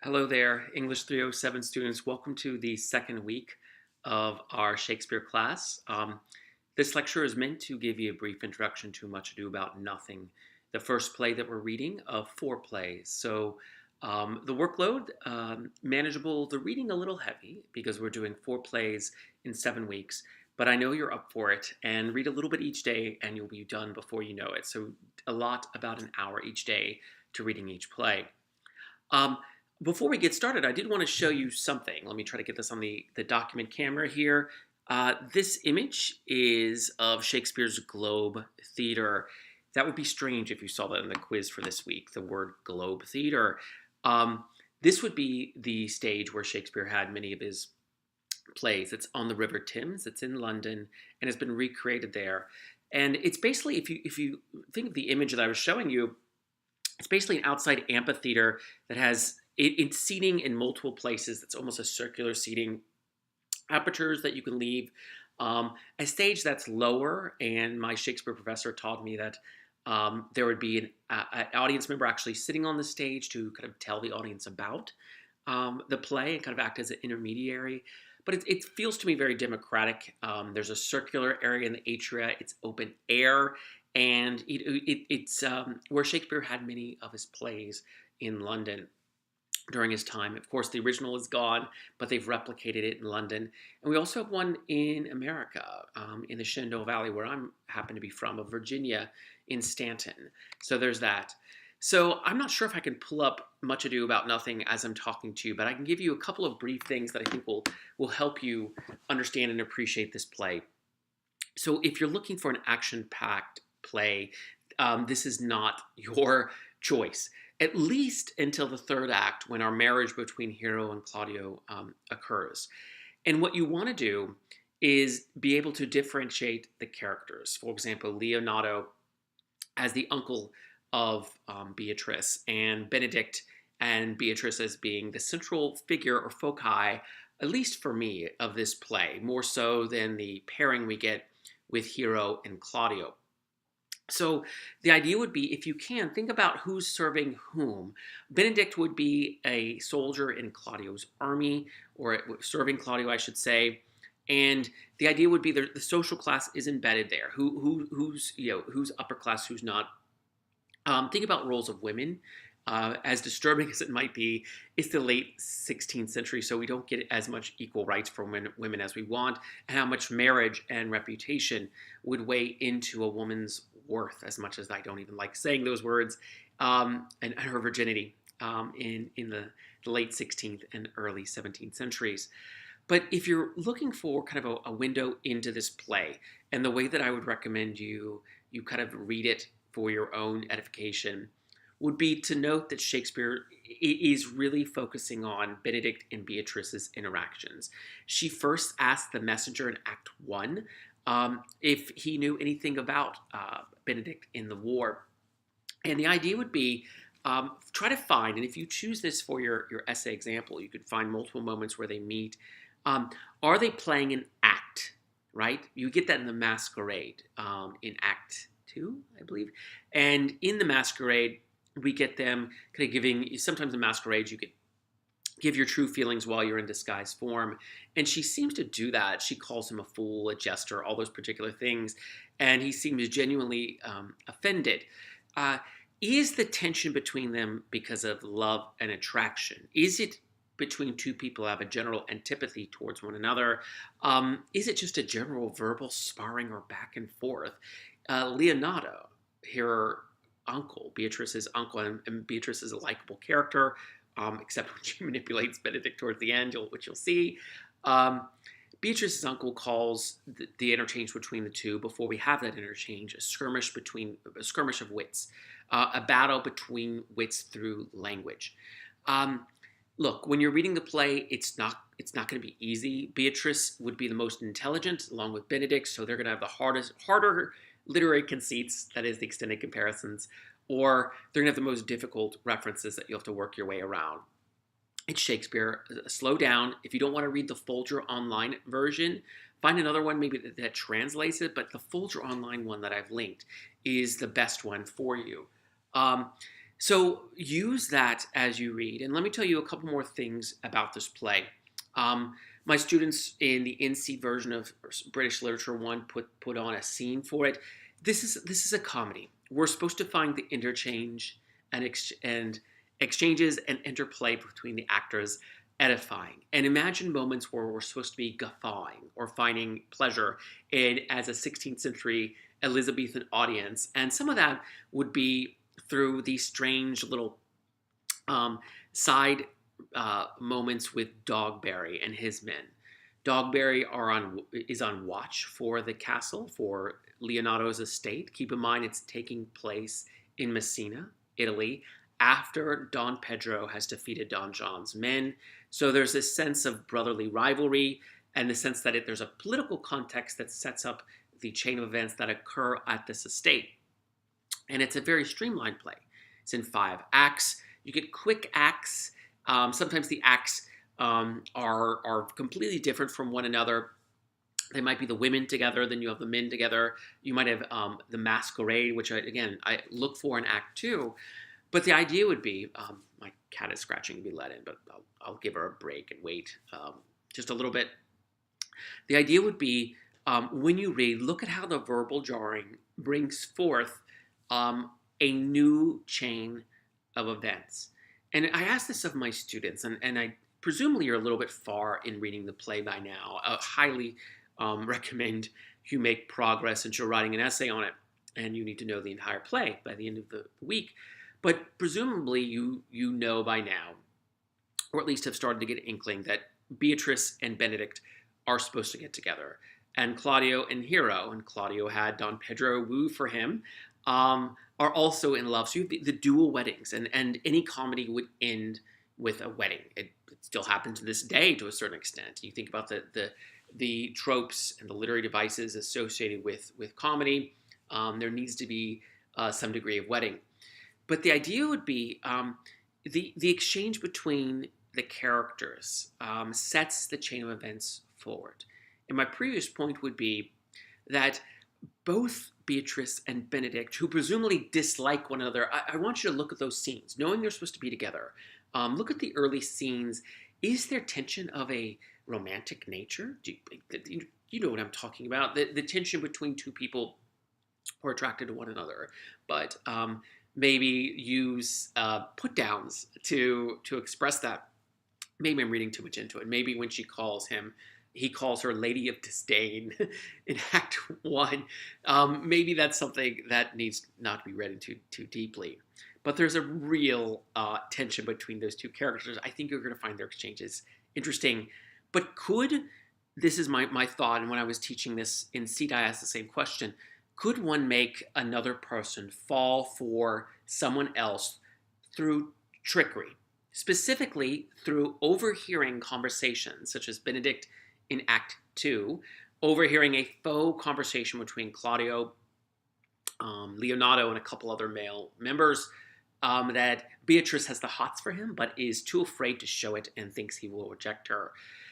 Hello there, English 307 students. Welcome to the second week of our Shakespeare class. This lecture is meant to give you a brief introduction to Much Ado About Nothing, the first play that we're reading of four plays. The workload, manageable, the reading a little heavy because we're doing four plays in 7 weeks, but I know you're up for it, and read a little bit each day and you'll be done before you know it. So a lot, about an hour each day to reading each play. Um, Before we get started, I did want to show you something. Let me try to get this on the document camera here. This image is of Shakespeare's Globe Theater. That would be strange if you saw that in the quiz for this week, the word Globe Theater. Um, this would be the stage where Shakespeare had many of his plays. It's on the River Thames. It's in London and has been recreated there. And it's basically, if you think of the image that I was showing you, it's basically an outside amphitheater that has it's seating in multiple places. It's almost a circular seating, apertures that you can leave. A stage that's lower, and my Shakespeare professor taught me that there would be an audience member actually sitting on the stage to kind of tell the audience about the play and kind of act as an intermediary. But it feels to me very democratic. There's a circular area in the atria. It's open air, and it's where Shakespeare had many of his plays in London during his time. Of course, the original is gone, but they've replicated it in London. And we also have one in America, in the Shenandoah Valley, where I happen to be from, of Virginia, in Stanton. So there's that. So I'm not sure if I can pull up Much Ado About Nothing as I'm talking to you, but I can give you a couple of brief things that I think will help you understand and appreciate this play. So if you're looking for an action-packed play, this is not your choice, at least until the third act, when our marriage between Hero and Claudio occurs. And what you want to do is be able to differentiate the characters. For example, Leonato as the uncle of Beatrice, and Benedict and Beatrice as being the central figure or foci, at least for me, of this play, more so than the pairing we get with Hero and Claudio. So the idea would be, if you can, think about who's serving whom. Benedict would be a soldier in Claudio's army, or serving Claudio, I should say. And the idea would be the social class is embedded there. Who's upper class, who's not. Think about roles of women. As disturbing as it might be, it's the late 16th century, so we don't get as much equal rights for women as we want, and how much marriage and reputation would weigh into a woman's worth, as much as I don't even like saying those words, and her virginity in the late 16th and early 17th centuries. But if you're looking for kind of a window into this play, and the way that I would recommend you kind of read it for your own edification, would be to note that Shakespeare is really focusing on Benedict and Beatrice's interactions. She first asked the messenger in Act 1 if he knew anything about Benedict in the war. And the idea would be, try to find, and if you choose this for your essay example, you could find multiple moments where they meet. Are they playing an act, right? You get that in the Masquerade, in Act 2, I believe. And in the Masquerade, we get them kind of giving, sometimes in masquerades, you could give your true feelings while you're in disguise form. And she seems to do that. She calls him a fool, a jester, all those particular things. And he seems genuinely offended. Is the tension between them because of love and attraction? Is it between two people who have a general antipathy towards one another? Is it just a general verbal sparring or back and forth? Leonato, her uncle, Beatrice's uncle, and Beatrice is a likable character, except when she manipulates Benedict towards the end, which you'll see. Beatrice's uncle calls the interchange between the two, before we have that interchange, a skirmish of wits, a battle between wits through language. Look, when you're reading the play, it's not going to be easy. Beatrice would be the most intelligent, along with Benedict, so they're going to have the harder literary conceits, that is, the extended comparisons, or they're going to have the most difficult references that you'll have to work your way around. It's Shakespeare. Slow down. If you don't want to read the Folger Online version, find another one maybe that translates it, but the Folger Online one that I've linked is the best one for you. So use that as you read. And let me tell you a couple more things about this play. Um, my students in the in-seat version of British Literature 1 put on a scene for it. This is a comedy. We're supposed to find the interchange and exchanges and interplay between the actors edifying. And imagine moments where we're supposed to be guffawing or finding pleasure in as a 16th century Elizabethan audience. And some of that would be through these strange little side moments with Dogberry and his men. Dogberry is on watch for the castle, for Leonato's estate. Keep in mind it's taking place in Messina, Italy, after Don Pedro has defeated Don John's men. So there's this sense of brotherly rivalry and the sense that there's a political context that sets up the chain of events that occur at this estate. And it's a very streamlined play. It's in 5 acts. You get quick acts. Sometimes the acts are completely different from one another. They might be the women together, then you have the men together. You might have the masquerade, which I look for in Act 2. But the idea would be, my cat is scratching to be let in, but I'll give her a break and wait just a little bit. The idea would be, when you read, look at how the verbal jarring brings forth a new chain of events. And I ask this of my students, and I presumably you're a little bit far in reading the play by now. I highly recommend you make progress and you're writing an essay on it, and you need to know the entire play by the end of the week. But presumably you know by now, or at least have started to get an inkling, that Beatrice and Benedict are supposed to get together. And Claudio and Hero, and Claudio had Don Pedro woo for him, are also in love. So you have the dual weddings, and any comedy would end with a wedding. It still happens to this day to a certain extent. You think about the tropes and the literary devices associated with comedy. There needs to be some degree of wedding. But the idea would be the exchange between the characters sets the chain of events forward. And my previous point would be that both Beatrice and Benedict, who presumably dislike one another, I want you to look at those scenes, knowing they're supposed to be together. Look at the early scenes. Is there tension of a romantic nature? You know what I'm talking about. The tension between two people who are attracted to one another, but maybe use put downs to express that. Maybe I'm reading too much into it. Maybe when she calls him, he calls her Lady of Disdain in Act 1. Maybe that's something that needs not to be read into too deeply. But there's a real tension between those two characters. I think you're going to find their exchanges interesting. But this is my thought, and when I was teaching this in CETA, I asked the same question. Could one make another person fall for someone else through trickery? Specifically through overhearing conversations, such as Benedict in Act 2, overhearing a faux conversation between Claudio, Leonato, and a couple other male members, that Beatrice has the hots for him, but is too afraid to show it and thinks he will reject her.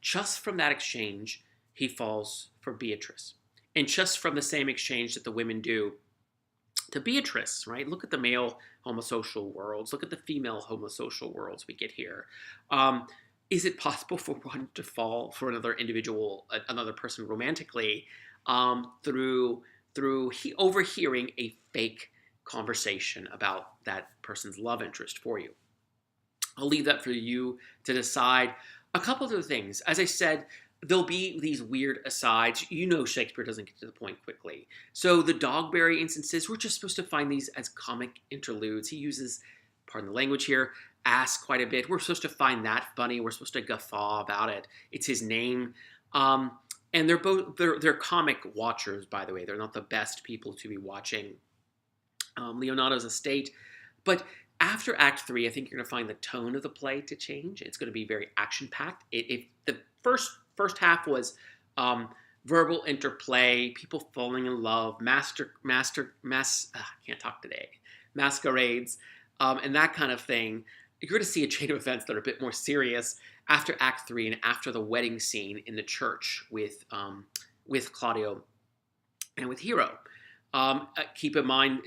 Just from that exchange, he falls for Beatrice. And just from the same exchange that the women do to Beatrice, right? Look at the male homosocial worlds. Look at the female homosocial worlds we get here. Is it possible for one to fall for another individual, another person romantically, through overhearing a fake conversation about that person's love interest for you? I'll leave that for you to decide. A couple other things. As I said, there'll be these weird asides. You know Shakespeare doesn't get to the point quickly. So the Dogberry instances, we're just supposed to find these as comic interludes. He uses, pardon the language here, ass quite a bit. We're supposed to find that funny. We're supposed to guffaw about it. It's his name. And they're comic watchers, by the way. They're not the best people to be watching Leonato's estate. But after Act 3, I think you're going to find the tone of the play to change. It's going to be very action-packed. If the first half was verbal interplay, people falling in love, can't talk today, masquerades, and that kind of thing, you're going to see a chain of events that are a bit more serious after Act 3 and after the wedding scene in the church with Claudio and with Hero. Keep in mind,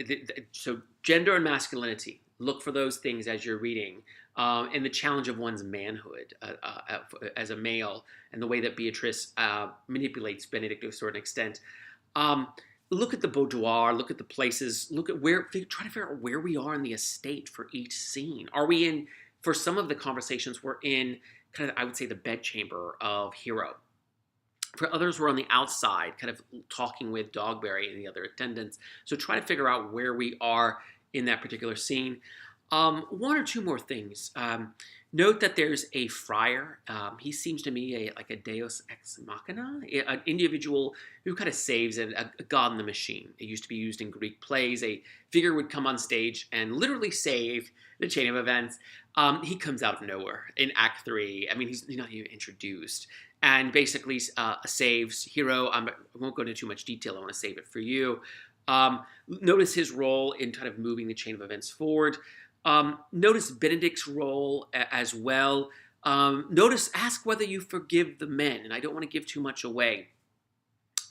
so gender and masculinity, Look for those things as you're reading. And the challenge of one's manhood as a male, and the way that Beatrice manipulates Benedict to a certain extent. Um, Look at the boudoir, look at the places, look at try to figure out where we are in the estate for each scene. Are we in, for some of the conversations, we're in kind of, I would say, the bedchamber of Hero. For others, we're on the outside, kind of talking with Dogberry and the other attendants. So try to figure out where we are in that particular scene. One or two more things. Note that there's a friar. He seems to me like a deus ex machina, an individual who kind of saves a god in the machine. It used to be used in Greek plays. A figure would come on stage and literally save the chain of events. He comes out of nowhere in Act 3. I mean, he's not even introduced. And basically saves Hero. I won't go into too much detail. I want to save it for you. Notice his role in kind of moving the chain of events forward. Notice Benedict's role as well. Ask whether you forgive the men, and I don't want to give too much away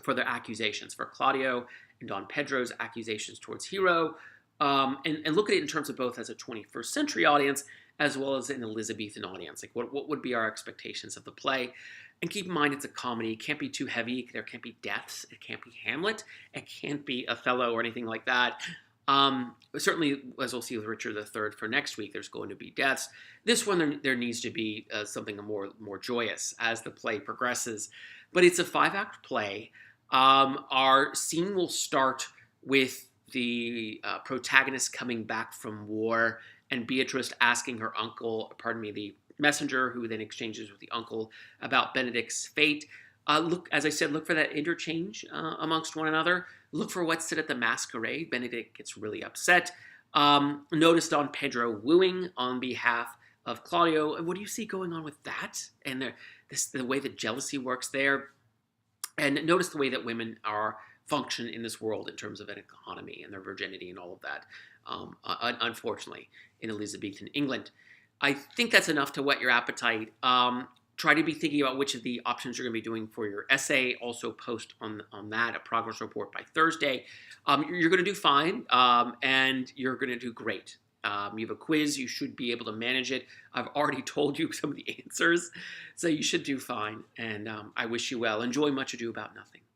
for their accusations, for Claudio and Don Pedro's accusations towards Hero, and look at it in terms of both as a 21st century audience as well as an Elizabethan audience. Like, what would be our expectations of the play? And keep in mind, it's a comedy. It can't be too heavy. There can't be deaths. It can't be Hamlet. It can't be Othello or anything like that. Certainly, as we'll see with Richard III for next week, there's going to be deaths. This one, there needs to be something more joyous as the play progresses. But it's a 5-act play. Our scene will start with the protagonist coming back from war and Beatrice asking her uncle, the messenger, who then exchanges with the uncle about Benedict's fate. As I said, look for that interchange amongst one another. Look for what's said at the masquerade. Benedict gets really upset. Notice Don Pedro wooing on behalf of Claudio. And what do you see going on with that? And the way that jealousy works there. And notice the way that women function in this world in terms of an economy and their virginity and all of that, unfortunately, in Elizabethan England. I think that's enough to whet your appetite. Try to be thinking about which of the options you're going to be doing for your essay. Also post on that a progress report by Thursday. You're going to do fine, and you're going to do great. You have a quiz. You should be able to manage it. I've already told you some of the answers, so you should do fine, and I wish you well. Enjoy Much Ado About Nothing.